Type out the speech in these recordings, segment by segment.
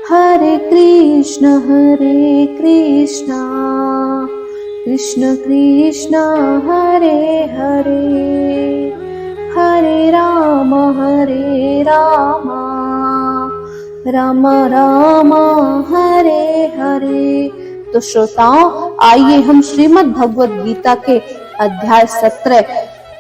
हरे कृष्ण कृष्ण कृष्ण हरे हरे, हरे राम राम राम हरे हरे। तो श्रोताओं, आइए हम श्रीमद् भगवद गीता के अध्याय 17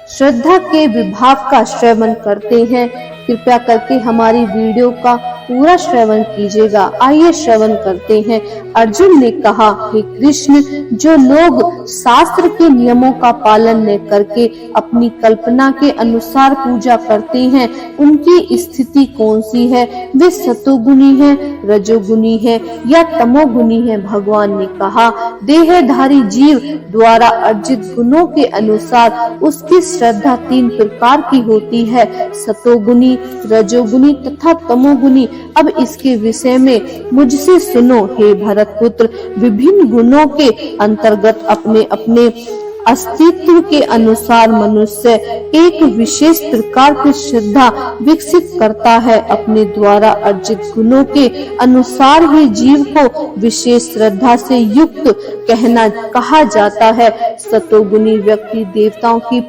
श्रद्धा के विभाग का श्रवण करते हैं। कृपया करके हमारी वीडियो का पूरा श्रवण कीजिएगा। आइए श्रवण करते हैं। अर्जुन ने कहा, हे कृष्ण, जो लोग शास्त्र के नियमों का पालन न करके अपनी कल्पना के अनुसार पूजा करते हैं, उनकी स्थिति कौन सी है? वे सतोगुणी है, रजोगुणी है या तमोगुणी है? भगवान ने कहा, देहधारी जीव द्वारा अर्जित गुणों के अनुसार उसकी श्रद्धा 3 प्रकार की होती है, सतोगुणी, रजोगुणी तथा तमोगुणी। अब इसके विषय में मुझसे सुनो हे भरत पुत्र। विभिन्न गुणों के अंतर्गत अपने अपने अस्तित्व के अनुसार मनुष्य एक विशेष प्रकार की श्रद्धा विकसित करता है। अपने द्वारा अर्जित गुणों के अनुसार ही जीव को विशेष श्रद्धा से युक्त कहा जाता है। सतोगुणी व्यक्ति देवताओं की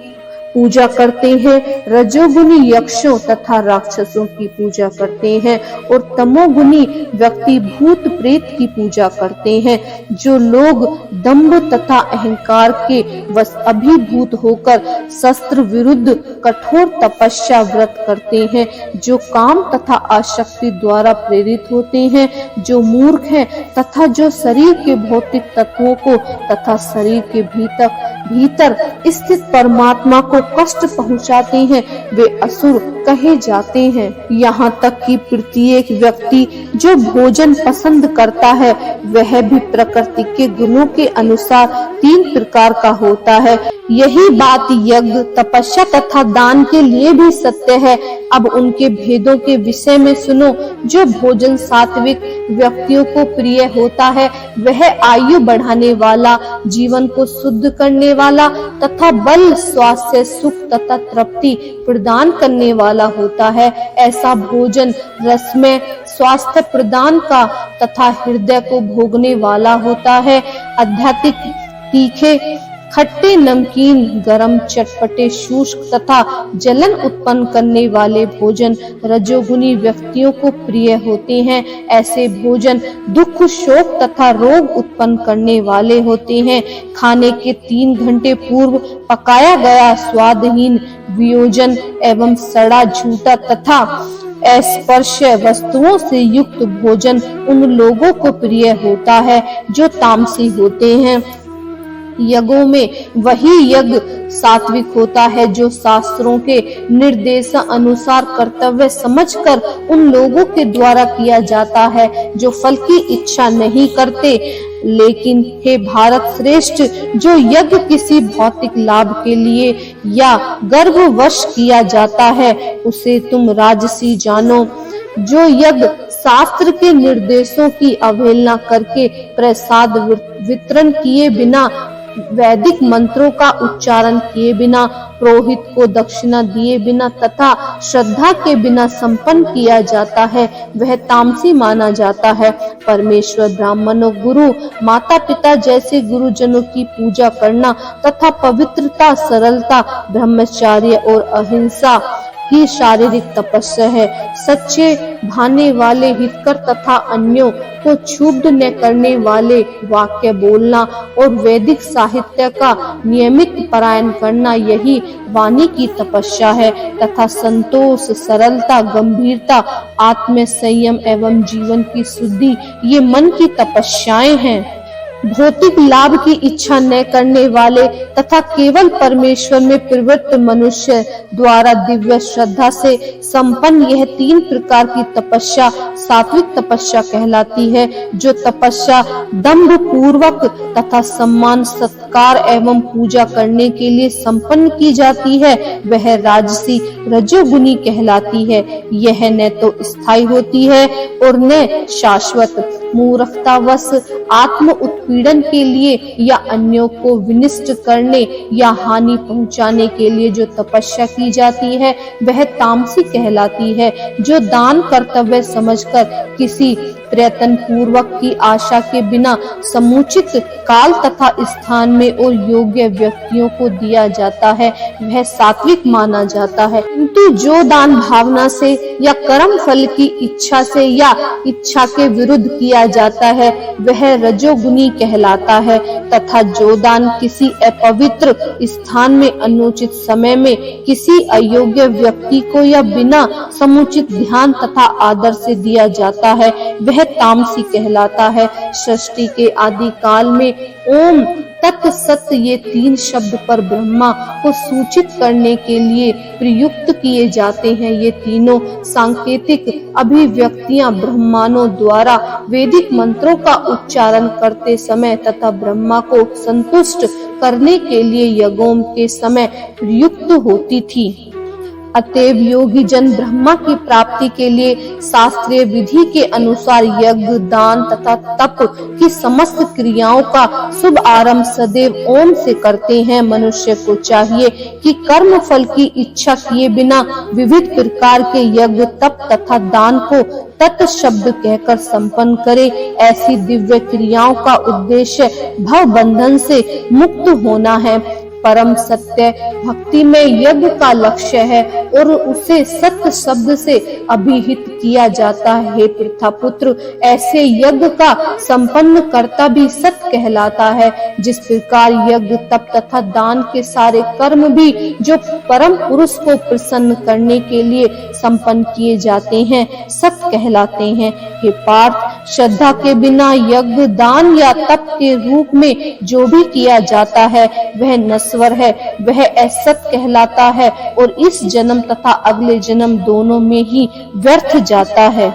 पूजा करते हैं, रजोगुणी यक्षों तथा राक्षसों की पूजा करते हैं और तमोगुणी व्यक्ति भूत प्रेत की पूजा करते हैं। जो लोग दंभ तथा अहंकार के वश अभिभूत होकर शस्त्र विरुद्ध कठोर तपस्या व्रत करते हैं, जो काम तथा आसक्ति द्वारा प्रेरित होते हैं, जो मूर्ख हैं तथा जो शरीर के भौतिक तत्वों को तथा शरीर के भीतर स्थित परमात्मा को कष्ट पहुंचाते हैं, वे असुर कहे जाते हैं। यहाँ तक कि प्रत्येक व्यक्ति जो भोजन पसंद करता है, वह भी प्रकृति के गुणों के अनुसार 3 प्रकार का होता है। यही बात यज्ञ, तपस्या तथा दान के लिए भी सत्य है। अब उनके भेदों के विषय में सुनो। जो भोजन सात्विक व्यक्तियों को प्रिय होता है, वह आयु बढ़ाने वाला, जीवन को शुद्ध करने वाला तथा बल, स्वास्थ्य, सुख तथा तृप्ति प्रदान करने वाला होता है। ऐसा भोजन रसमय, स्वास्थ्य प्रदान का तथा हृदय को भोगने वाला होता है। आध्यात्मिक, तीखे, खट्टे, नमकीन, गरम, चटपटे, शुष्क तथा जलन उत्पन्न करने वाले भोजन रजोगुणी व्यक्तियों को प्रिय होते हैं। ऐसे भोजन दुख, शोक तथा रोग उत्पन्न करने वाले होते हैं। खाने के 3 घंटे पूर्व पकाया गया स्वादहीन, वियोजन एवं सड़ा, झूठा तथा अस्पर्श्य वस्तुओं से युक्त भोजन उन लोगों को प्रिय होता है जो तामसी होते हैं। यज्ञों में वही यज्ञ सात्विक होता है जो शास्त्रों के निर्देश अनुसार कर्तव्य समझकर उन लोगों के द्वारा किया जाता है जो फल की इच्छा नहीं करते। लेकिन हे भारत श्रेष्ठ, जो यज्ञ किसी भौतिक लाभ के लिए या गर्भवश किया जाता है, उसे तुम राजसी जानो। जो यज्ञ शास्त्र के निर्देशों की अवहेलना करके प्रसाद वितरण किए बिना, वैदिक मंत्रों का उच्चारण किए बिना, पुरोहित को दक्षिणा दिए बिना तथा श्रद्धा के बिना संपन्न किया जाता है, वह तामसी माना जाता है। परमेश्वर, ब्राह्मणों, गुरु, माता पिता जैसे गुरुजनों की पूजा करना तथा पवित्रता, सरलता, ब्रह्मचर्य और अहिंसा ही शारीरिक तपस्या है। सच्चे भाने वाले, हितकर तथा अन्यों को क्षुब्ध न करने वाले वाक्य बोलना और वैदिक साहित्य का नियमित पारायण करना, यही वाणी की तपस्या है। तथा संतोष, सरलता, गंभीरता, आत्म संयम एवं जीवन की शुद्धि, ये मन की तपस्याएं हैं। भौतिक लाभ की इच्छा न करने वाले तथा केवल परमेश्वर में प्रवृत्त मनुष्य द्वारा दिव्य श्रद्धा से संपन्न यह 3 प्रकार की तपस्या सात्विक तपस्या कहलाती है। जो तपस्या दंभ पूर्वक तथा सम्मान, सत्कार एवं पूजा करने के लिए संपन्न की जाती है, वह राजसी रजोगुनी कहलाती है। यह न तो स्थायी होती है और न शाश्वत। मूर्खतावश आत्म उत्पीड़न के लिए या अन्यों को विनिष्ट करने या हानि पहुंचाने के लिए जो तपस्या की जाती है, वह तामसी कहलाती है। जो दान कर्तव्य समझकर किसी प्रयत्न पूर्वक की आशा के बिना समुचित काल तथा स्थान में और योग्य व्यक्तियों को दिया जाता है वह सात्विक माना जाता है। किंतु जो दान भावना से या कर्म फल की इच्छा से या इच्छा के विरुद्ध किया जाता है वह रजोगुनी कहलाता है, तथा जो दान किसी अपवित्र स्थान में अनुचित समय में किसी अयोग्य व्यक्ति को या बिना समुचित ध्यान तथा आदर से दिया जाता है वह तामसी कहलाता है। सृष्टि के आदि काल में ओम तत् सत ये तीन शब्द पर ब्रह्मा को सूचित करने के लिए प्रयुक्त किए जाते हैं। ये तीनों सांकेतिक अभिव्यक्तियां ब्रह्मानों द्वारा वैदिक मंत्रों का उच्चारण करते समय तथा ब्रह्मा को संतुष्ट करने के लिए यज्ञों के समय प्रयुक्त होती थी। अतएव योगी जन ब्रह्मा की प्राप्ति के लिए शास्त्रीय विधि के अनुसार यज्ञ, दान तथा तप की समस्त क्रियाओं का शुभ आरंभ सदैव ओम से करते हैं। मनुष्य को चाहिए कि कर्म फल की इच्छा किए बिना विविध प्रकार के यज्ञ, तप तथा दान को तत् शब्द कहकर संपन्न करे। ऐसी दिव्य क्रियाओं का उद्देश्य भव बंधन से मुक्त होना है। परम सत्य भक्ति में यज्ञ का लक्ष्य है और उसे सत्य शब्द से अभिहित किया जाता है। हे पृथापुत्र, ऐसे यज्ञ का संपन्न करता भी सत्य कहलाता है। जिस प्रकार यज्ञ, तप तथा दान के सारे कर्म भी जो परम पुरुष को प्रसन्न करने के लिए संपन्न किए जाते हैं सत्य कहलाते हैं। हे पार्थ, श्रद्धा के बिना यज्ञ, दान या तप के रूप में जो भी किया जाता है वह नश्वर है, वह असत कहलाता है और इस जन्म तथा अगले जन्म दोनों में ही व्यर्थ जाता है।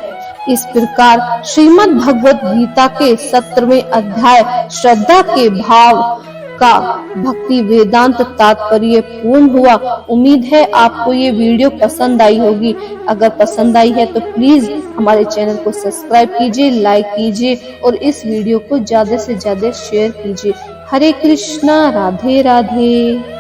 इस प्रकार श्रीमद् भगवत गीता के 17वें अध्याय श्रद्धा के भाव का भक्ति वेदांत तात्पर्य पूर्ण हुआ। उम्मीद है आपको ये वीडियो पसंद आई होगी। अगर पसंद आई है तो प्लीज हमारे चैनल को सब्सक्राइब कीजिए, लाइक कीजिए और इस वीडियो को ज्यादा से ज्यादा शेयर कीजिए। हरे कृष्णा, राधे राधे।